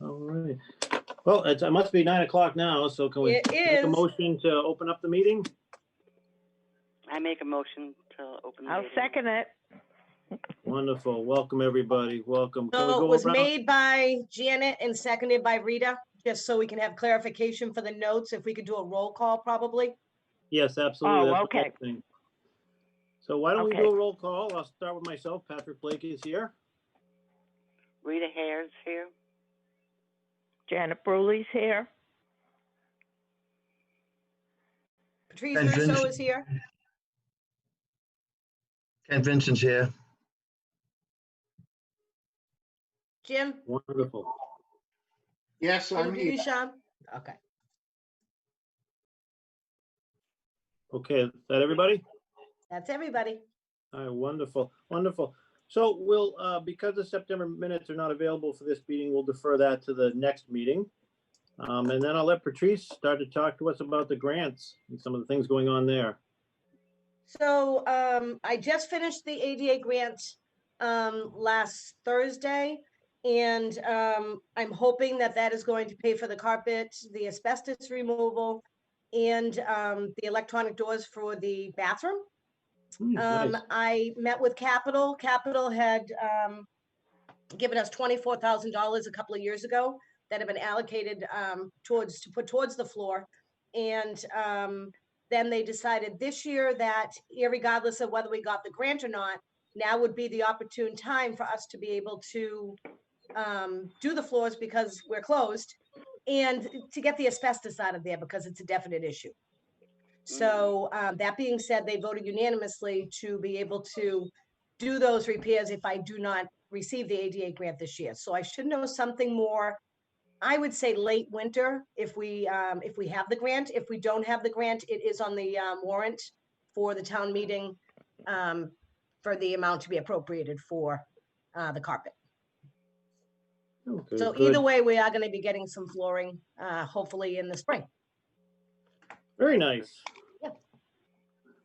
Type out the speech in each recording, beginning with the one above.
All right. Well, it must be 9 o'clock now, so can we It make a is. motion to open up the meeting? I make a motion to open the I'll meeting. second it. Wonderful. Welcome, everybody. Welcome. Can we So it go was around? made by Janet and seconded by Rita, just so we can have clarification for the notes. If we could do a roll call, probably. Yes, absolutely. Oh, That's the okay. next thing. So why don't we Okay. do a roll call? I'll start with myself. Patrick Blake is here. Rita Hare's here. Janet Brewley's here. Patrice And Russo Vincent. is here. Ken Vincent's here. Jim? Wonderful. Yes, I'm Jim here. Ducharme? Okay. Okay, is that everybody? That's everybody. All right, wonderful, wonderful. So we'll, because the September minutes are not available for this meeting, we'll defer that to the next meeting. And then I'll let Patrice start to talk to us about the grants and some of the things going on there. So I just finished the ADA grant last Thursday, and I'm hoping that that is going to pay for the carpet, the asbestos removal, and the electronic doors for the bathroom. Nice. I met with Capital. Capital had given us $24,000 a couple of years ago that have been allocated to put towards the floor. And then they decided this year that irregardless of whether we got the grant or not, now would be the opportune time for us to be able to do the floors because we're closed and to get the asbestos out of there because it's a definite issue. So that being said, they voted unanimously to be able to do those repairs if I do not receive the ADA grant this year. So I should know something more, I would say late winter if we have the grant. If we don't have the grant, it is on the warrant for the town meeting for the amount to be appropriated for the carpet. Okay, So good. either way, we are going to be getting some flooring, hopefully in the spring. Very nice. Yeah.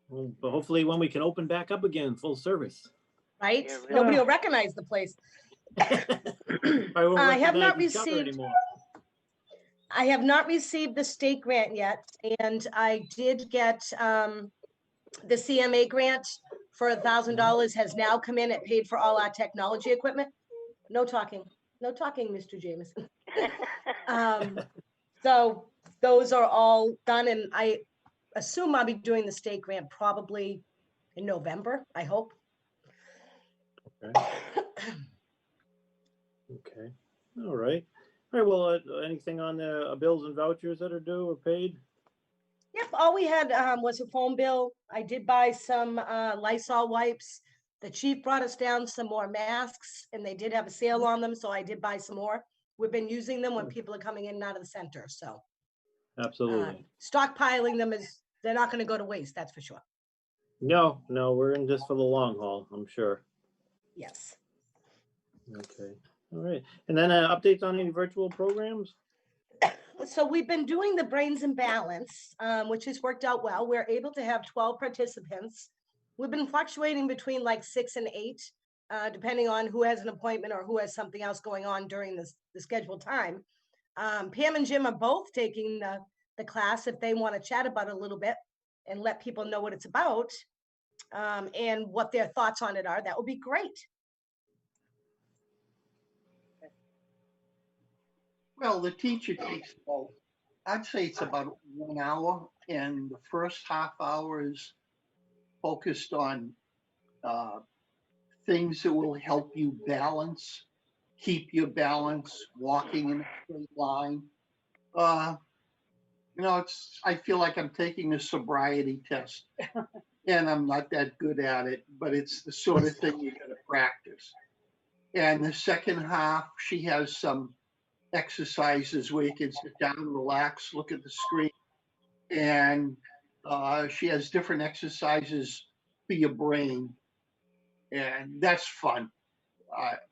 Well, but hopefully when we can open back up again, full service. Right? Yeah, really. Nobody will recognize the place. I have not received. I have not received the state grant yet, and I did get the CMA grant for $1,000 has now come in. It paid for all our technology equipment. No talking, Mr. Jameson. So those are all done, and I assume I'll be doing the state grant probably in November, I hope. Okay. Okay. All right. All right. Well, anything on the bills and vouchers that are due or paid? Yep, all we had was a phone bill. I did buy some Lysol wipes. The chief brought us down some more masks, and they did have a sale on them, so I did buy some more. We've been using them when people are coming in and out of the center, so. Absolutely. Stockpiling them is, they're not going to go to waste, that's for sure. No, we're in this for the long haul, I'm sure. Yes. Okay. All right. And then updates on any virtual programs? So we've been doing the Brains and Balance, which has worked out well. We're able to have 12 participants. We've been fluctuating between like 6 and 8, depending on who has an appointment or who has something else going on during the scheduled time. Pam and Jim are both taking the class if they want to chat about it a little bit and let people know what it's about and what their thoughts on it are. That would be great. Well, the teacher takes about, I'd say it's about 1 hour, and the first half hour is focused on things that will help you balance, keep your balance, walking in a straight line. I feel like I'm taking a sobriety test, and I'm not that good at it, but it's the sort of thing you gotta practice. And the second half, she has some exercises where you can sit down, relax, look at the screen, and she has different exercises for your brain, and that's fun.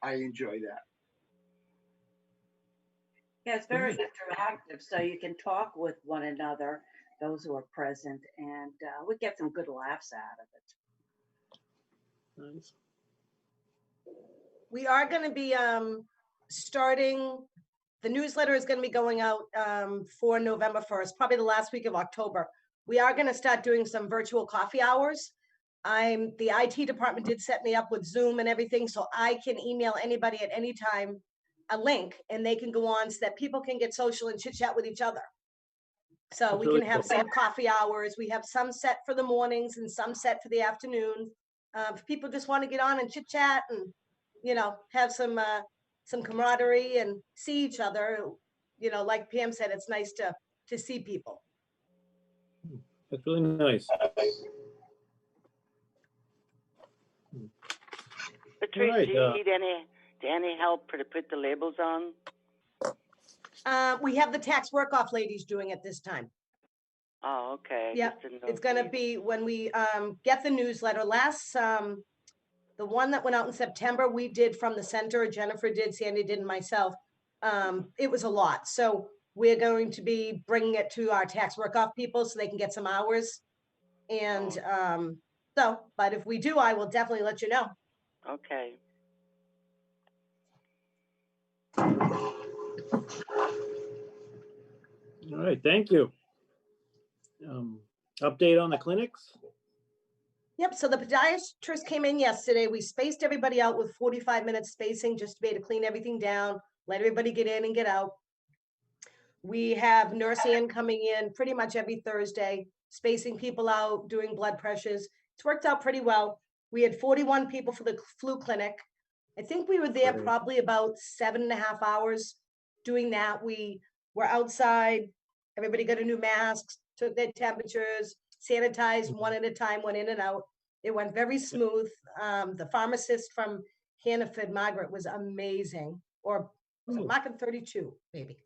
I enjoy that. Yeah, it's very interactive, so you can talk with one another, those who are present, and we get some good laughs out of it. Nice. We are going to be starting the newsletter is going to be going out for November 1st, probably the last week of October. We are going to start doing some virtual coffee hours. The IT department did set me up with Zoom and everything, so I can email anybody at any time a link, and they can go on so that people can get social and chit chat with each other. So That's we really can have cool. some coffee hours. We have some set for the mornings and some set for the afternoon. If people just want to get on and chit chat and, have some camaraderie and see each other, like Pam said, it's nice to see people. That's really nice. Patrice, right, do you need any help to put the labels on? We have the tax work-off ladies doing it this time. Oh, okay. Yeah, Just didn't know it's if gonna you- be when we get the newsletter. The one that went out in September, we did from the center. Jennifer did, Sandy did, and myself. It was a lot. So we're going to be bringing it to our tax work-off people so they can get some hours. And but if we do, I will definitely let you know. Okay. All right, thank you. Update on the clinics? Yep, so the podiatrist came in yesterday. We spaced everybody out with 45 minutes spacing just to be able to clean everything down, let everybody get in and get out. We have Nurse Ann coming in pretty much every Thursday, spacing people out, doing blood pressures. It's worked out pretty well. We had 41 people for the flu clinic. I think we were there Great. probably about 7.5 hours doing that. We were outside, everybody got a new mask, took their temperatures, sanitized one at a time, went in and out. It went very smooth. The pharmacist from Hannaford, Margaret, was amazing. Or was it Market 32, maybe?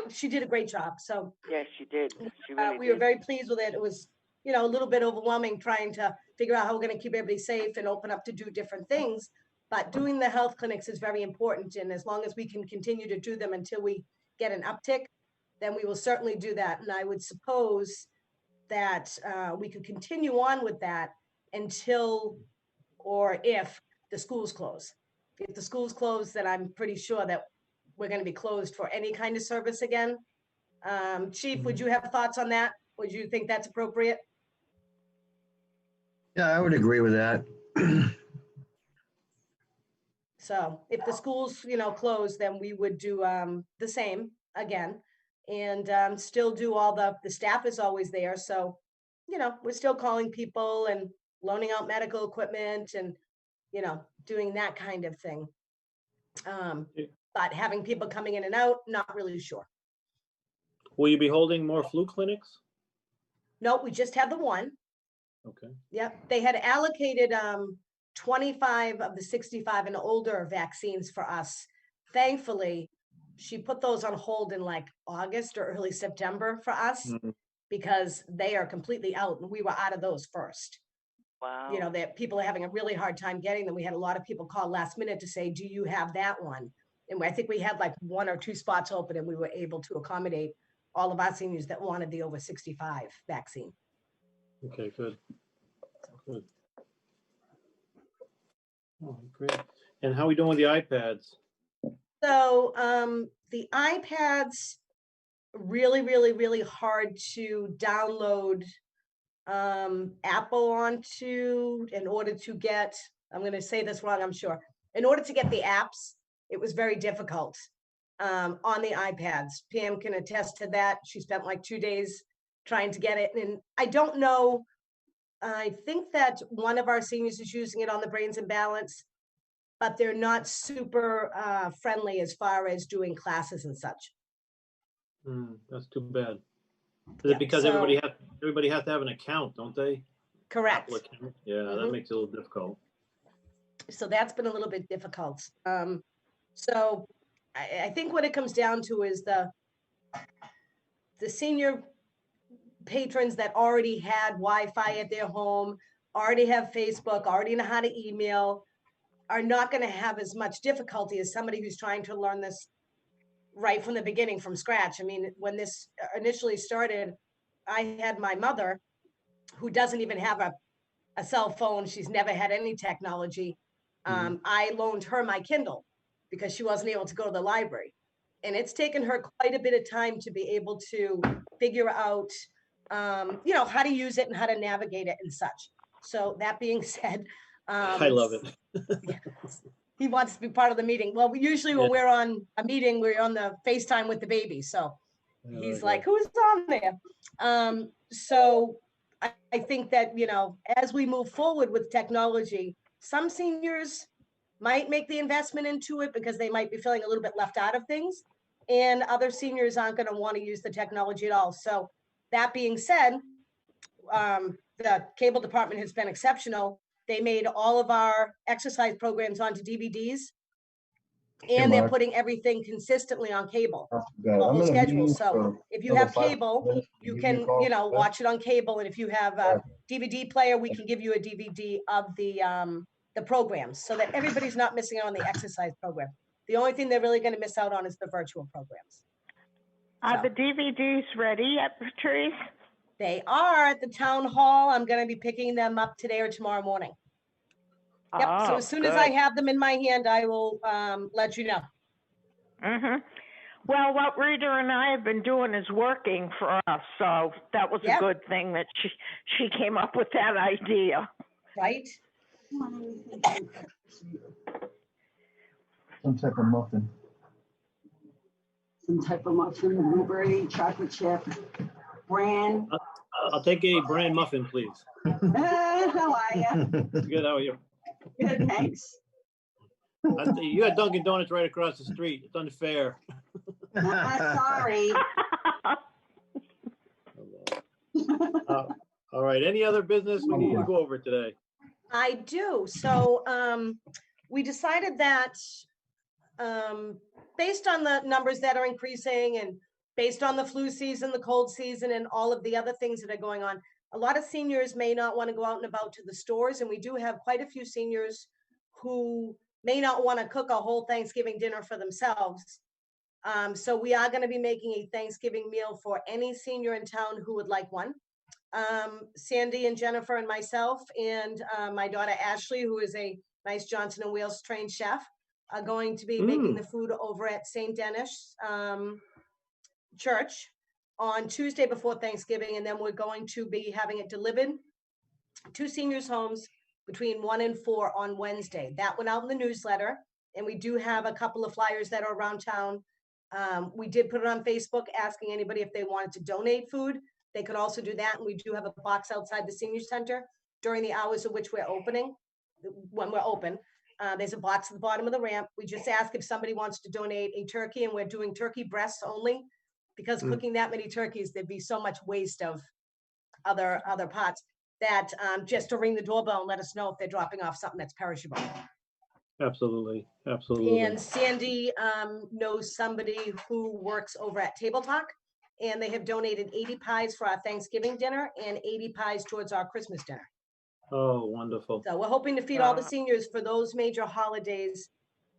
She did a great job. So Yes, she did. She really we did. were very pleased with it. It was, a little bit overwhelming trying to figure out how we're going to keep everybody safe and open up to do different things. But doing the health clinics is very important. And as long as we can continue to do them until we get an uptick, then we will certainly do that. And I would suppose that we could continue on with that until or if the schools close. If the schools close, then I'm pretty sure that we're going to be closed for any kind of service again. Chief, would you have thoughts on that? Would you think that's appropriate? Yeah, I would agree with that. So if the schools, close, then we would do the same again, and still do all the staff is always there. So, we're still calling people and loaning out medical equipment and, doing that kind of thing. But having people coming in and out, not really sure. Will you be holding more flu clinics? No, we just had the one. Okay. Yep, they had allocated 25 of the 65 and older vaccines for us. Thankfully, she put those on hold in like August or early September for us because they are completely out and we were out of those first. Wow. That people are having a really hard time getting them. We had a lot of people call last minute to say, do you have that one? And I think we had like 1 or 2 spots open and we were able to accommodate all of our seniors that wanted the over 65 vaccine. Okay, good. Good. Oh, great. And how are we doing with the iPads? So the iPads, really, really, really hard to download Apple onto in order to get, I'm going to say this wrong, I'm sure. In order to get the apps, it was very difficult on the iPads. Pam can attest to that. She spent like 2 days trying to get it. And I don't know, I think that one of our seniors is using it on the Brains and Balance, but they're not super friendly as far as doing classes and such. That's too bad. Is Yeah, it because so- everybody has to have an account, don't they? Correct. Apple account. Yeah, that Mhm. makes it a little difficult. So that's been a little bit difficult. So I think what it comes down to is the senior patrons that already had Wi-Fi at their home, already have Facebook, already know how to email, are not going to have as much difficulty as somebody who's trying to learn this right from the beginning, from scratch. I mean, when this initially started, I had my mother, who doesn't even have a cell phone. She's never had any technology. I loaned her my Kindle. because she wasn't able to go to the library. And it's taken her quite a bit of time to be able to figure out, you know, how to use it and how to navigate it and such. So that being said, I love it. he wants to be part of the meeting. Well, usually when Yeah. we're on a meeting, we're on the FaceTime with the baby. So he's like, who's on there? So I think that, you know, as we move forward with technology, some seniors might make the investment into it because they might be feeling a little bit left out of things. And other seniors aren't going to want to use the technology at all. So that being said, the cable department has been exceptional. They made all of our exercise programs onto DVDs. And they're putting everything consistently on cable, the whole schedule. So if you have cable, you can, you know, watch it on cable. And if you have a DVD player, we can give you a DVD of the programs so that everybody's not missing out on the exercise program. The only thing they're really going to miss out on is the virtual programs. Are the DVDs ready yet, Patrice? They are at the town hall. I'm going to be picking them up today or tomorrow morning. Yep. So as soon as I have them in my hand, I will let you know. Well, what Rita and I have been doing is working for us, so that was a good thing that she came up with that idea. Right. Some type of muffin. Some type of muffin, blueberry, chocolate chip, bran. I'll take a bran muffin, please. How are you? Good, how are you? Good, thanks. You got Dunkin' Donuts right across the street. It's unfair. Sorry. All right, any other business we need to go over today? I do. So we decided that based on the numbers that are increasing and based on the flu season, the cold season, and all of the other things that are going on, a lot of seniors may not want to go out and about to the stores. And we do have quite a few seniors who may not want to cook a whole Thanksgiving dinner for themselves. So we are going to be making a Thanksgiving meal for any senior in town who would like one. Sandy and Jennifer and myself and my daughter Ashley, who is a nice Johnson and Wales trained chef, are going to be making the food over at St. Denis Church on Tuesday before Thanksgiving, and then we're going to be having it delivered to seniors' homes between 1 and 4 on Wednesday. That went out in the newsletter, and we do have a couple of flyers that are around town. We did put it on Facebook asking anybody if they wanted to donate food. They could also do that, and we do have a box outside the senior center during the hours of which we're opening. When we're open, there's a box at the bottom of the ramp. We just ask if somebody wants to donate a turkey, and we're doing turkey breasts only, because cooking that many turkeys, there'd be so much waste of other parts, that just to ring the doorbell and let us know if they're dropping off something that's perishable. Absolutely, absolutely. And Sandy knows somebody who works over at Table Talk, and they have donated 80 pies for our Thanksgiving dinner and 80 pies towards our Christmas dinner. Oh, wonderful. So we're hoping to feed all the seniors for those major holidays,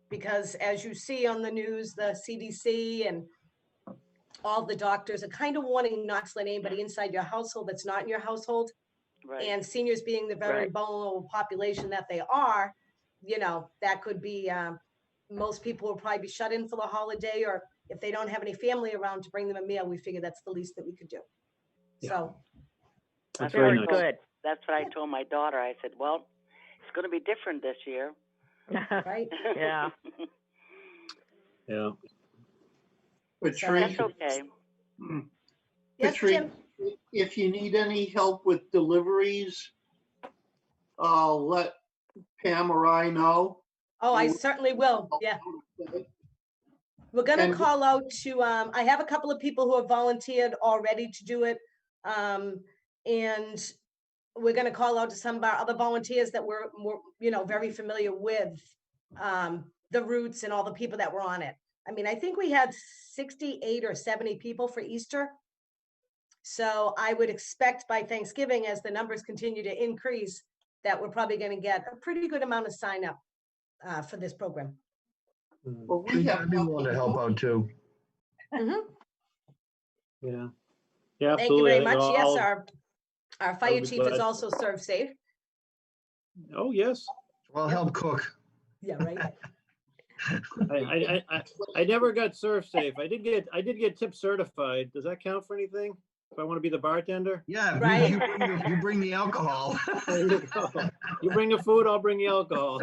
because as you see on the news, the CDC and all the doctors are kind of warning not to let anybody inside your household that's not in your household. Right. And seniors being the very vulnerable population that they are, you know, that could be, most people will probably be shut in for the holiday, or if they don't have any family around to bring them a meal, we figure that's the least that we could do. Yeah. So. That's Very nice. good. That's what I told my daughter. I said, well, it's going to be different this year. Right. Yeah. Yeah. Patrice, That's okay. Yes, Patrice, Jim? if you need any help with deliveries, let Pam or I know. Oh, I certainly will. Yeah. We're gonna And- call out to, I have a couple of people who have volunteered already to do it. And we're gonna call out to some of our other volunteers that we're you know, very familiar with the routes and all the people that were on it. I mean, I think we had 68 or 70 people for Easter. So I would expect by Thanksgiving, as the numbers continue to increase, that we're probably gonna get a pretty good amount of sign up for this program. Well, we have I'd be willing to help out too. Mhm. Yeah. Yeah, absolutely. Thank you very I think much. Yes, I'll- our fire be chief is glad. also Serve Safe. Oh, yes. Well, help cook. Yeah, right. I never got Surf Safe. I did get tip certified. Does that count for anything? If I want to be the bartender? Yeah, Right. you bring the alcohol. There you go. You bring the food, I'll bring the alcohol.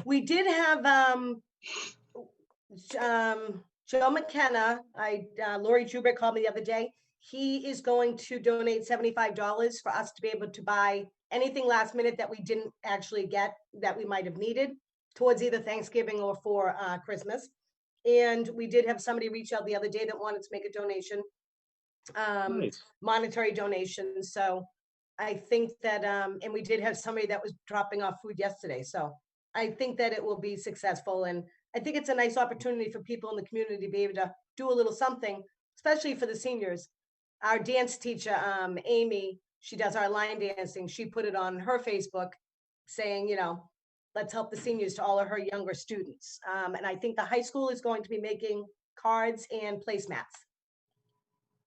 We did have, Joe McKenna, Lori Joubert called me the other day. He is going to donate $75 for us to be able to buy anything last minute that we didn't actually get that we might have needed towards either Thanksgiving or for Christmas. And we did have somebody reach out the other day that wanted to make a donation, Nice. monetary donation. So I think that, and we did have somebody that was dropping off food yesterday. So I think that it will be successful. And I think it's a nice opportunity for people in the community to be able to do a little something, especially for the seniors. Our dance teacher, Amy, she does our line dancing. She put it on her Facebook saying, you know, let's help the seniors to all of her younger students. And I think the high school is going to be making cards and placemats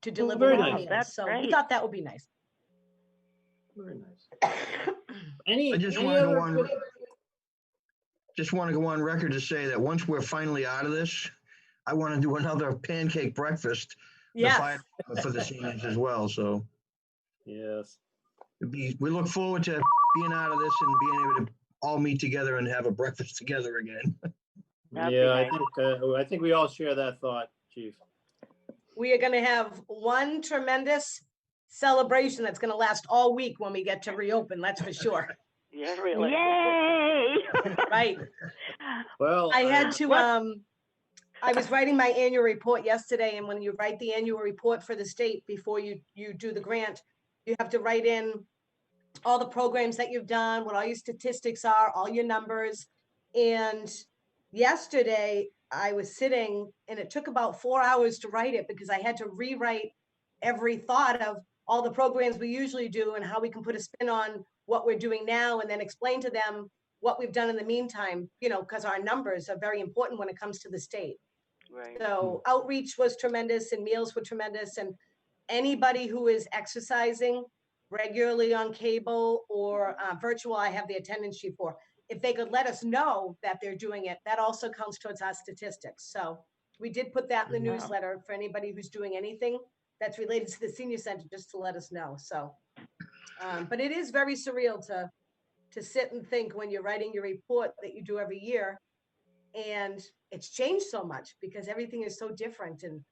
to deliver very with the nice. meals. That's So we great. thought that would be nice. Very nice. Any I just any want to go other on. quick- Just want to go on record to say that once we're finally out of this, I want to do another pancake breakfast Yes. for the seniors as well. So Yes. we look forward to being out of this and being able to all meet together and have a breakfast together again. That'd be Yeah, nice. I think we all share that thought, Chief. We are going to have one tremendous celebration that's going to last all week when we get to reopen. That's for sure. Yeah, really. Yay! Right. Well, I had to, What? I was writing my annual report yesterday, and when you write the annual report for the state before you do the grant, you have to write in all the programs that you've done, what all your statistics are, all your numbers. And yesterday I was sitting and it took about 4 hours to write it because I had to rewrite every thought of all the programs we usually do and how we can put a spin on what we're doing now, and then explain to them what we've done in the meantime, you know, because our numbers are very important when it comes to the state. Right. So outreach was tremendous and meals were tremendous, and anybody who is exercising regularly on cable or virtual, I have the attendance sheet for. If they could let us know that they're doing it, that also counts towards our statistics. So we did put that in the Yeah. newsletter for anybody who's doing anything that's related to the senior center, just to let us know. So, but it is very surreal to sit and think when you're writing your report that you do every year, and it's changed so much because everything is so different, and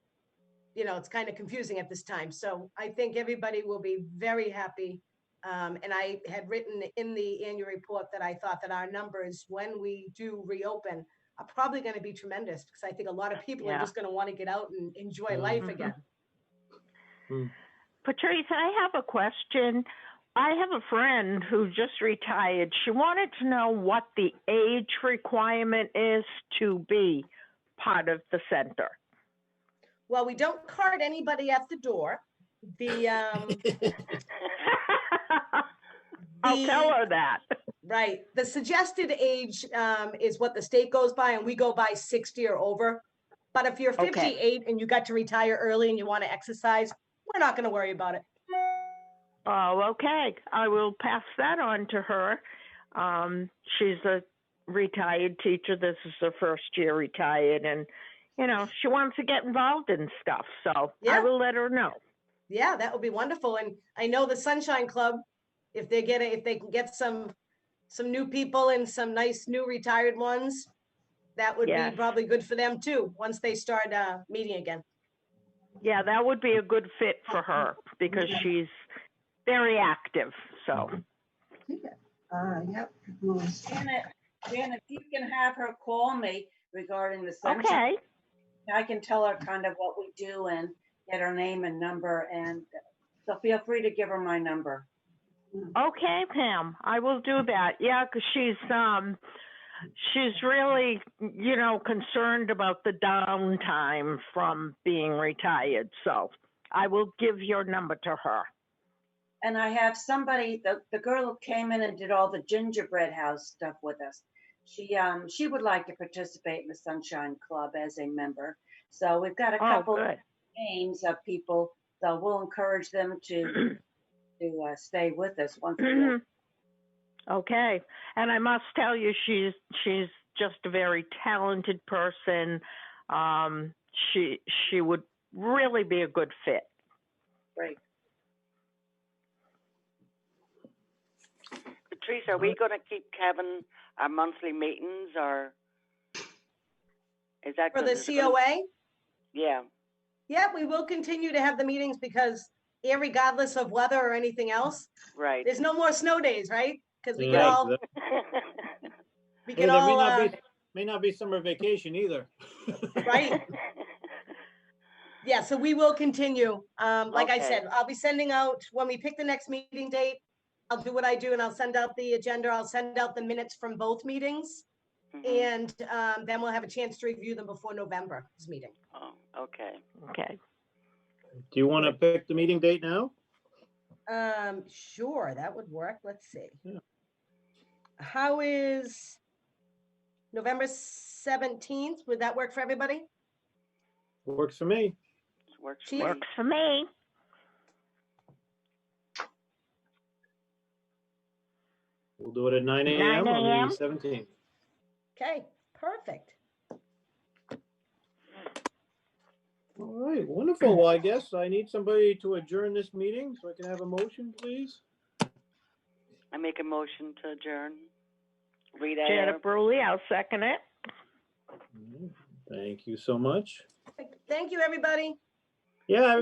you know, it's kind of confusing at this time. So I think everybody will be very happy. And I had written in the annual report that I thought that our numbers, when we do reopen, are probably going to be tremendous, because I think a lot of people are Yeah. just going to want to get out and enjoy life Mhm. again. Patrice, I have a question. I have a friend who just retired. She wanted to know what the age requirement is to be part of the center. Well, we don't card anybody at the door. The I'll tell her that. right, the suggested age is what the state goes by, and we go by 60 or over. But if you're Okay. 58 and you got to retire early and you want to exercise, we're not going to worry about it. Oh, okay. I will pass that on to her. She's a retired teacher. This is her first year retired, and you know, she wants to get involved in stuff. So Yeah. I will let her know. Yeah, that would be wonderful. And I know the Sunshine Club, if they can get some new people and some nice new retired ones, that would Yes. be probably good for them too, once they start meeting again. Yeah, that would be a good fit for her because she's very active. So Yep. Janet, you can have her call me regarding the sunshine. okay. I can tell her kind of what we do and get her name and number, and so feel free to give her my number. Okay, Pam, I will do that. Yeah, because she's really, you know, concerned about the downtime from being retired. So I will give your number to her. And I have somebody, the girl who came in and did all the gingerbread house stuff with us. She would like to participate in the Sunshine Club as a member. So we've got a couple good. names of people, so we'll encourage them to stay with us once we Okay, and I must tell you, she's just a very talented person. She would really be a good fit. Great. Patrice, are we going to keep having our monthly meetings, or is that For the is it gonna- COA, Yeah. yeah, we will continue to have the meetings because regardless of weather or anything else, Right. there's no more snow days, right? Because we can Yeah, all, we Hey, can there all, may not be summer vacation either. right? Yeah, so we will continue. Like I Okay. said, I'll be sending out, when we pick the next meeting date, I'll do what I do and I'll send out the agenda. I'll send out the minutes from both meetings. Mhm. And then we'll have a chance to review them before November's meeting. Oh, okay. Okay. Do you want to pick the meeting date now? Sure, that would work. Let's see. Yeah. How is November 17th? Would that work for everybody? Works for me. Works for Chief? me. Works for me. We'll do it at 9 a.m. 9 on a.m.? the 17th. Okay, perfect. All right, wonderful. Well, I guess I need somebody to adjourn this meeting, so I can have a motion, please. I make a motion to adjourn. Rita, Janet Bruley, I'll second it. Thank you so much. Thank you, everybody. Yeah.